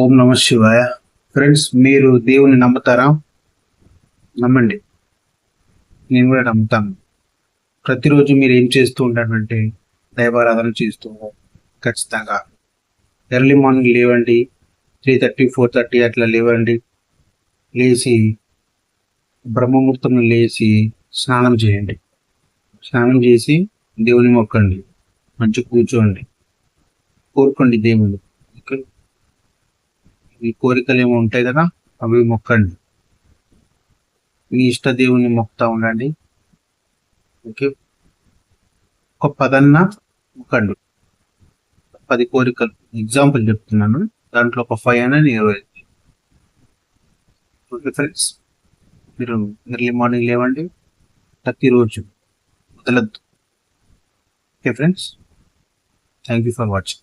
ఓం నమ శివాయ. ఫ్రెండ్స్, మీరు దేవుని నమ్ముతారా? నమ్మండి, నేను కూడా నమ్ముతాను. ప్రతిరోజు మీరు ఏం చేస్తూ ఉంటారంటే దైవారాధన చేస్తూ ఖచ్చితంగా ఎర్లీ మార్నింగ్ లేవండి. 3:30, 4:30 అట్లా లేవండి. లేచి బ్రహ్మముహూర్తంలో లేచి స్నానం చేయండి. స్నానం చేసి దేవుని మొక్కండి. మంచి కూర్చోండి, కోరుకోండి దేవుని. ఓకే, మీ కోరికలు ఏమో ఉంటాయి కదా, అవి మొక్కండి. మీ ఇష్ట దేవుని మొక్కుతా ఉండండి. ఓకే, ఒక 10 మొక్కండి. 10 కోరికలు ఎగ్జాంపుల్ చెప్తున్నాను, దాంట్లో ఒక 5 అయినా నెరవేర్చి. ఓకే ఫ్రెండ్స్, మీరు ఎర్లీ మార్నింగ్ లేవండి, ప్రతిరోజు వదలద్దు. Okay friends, thank you for watching.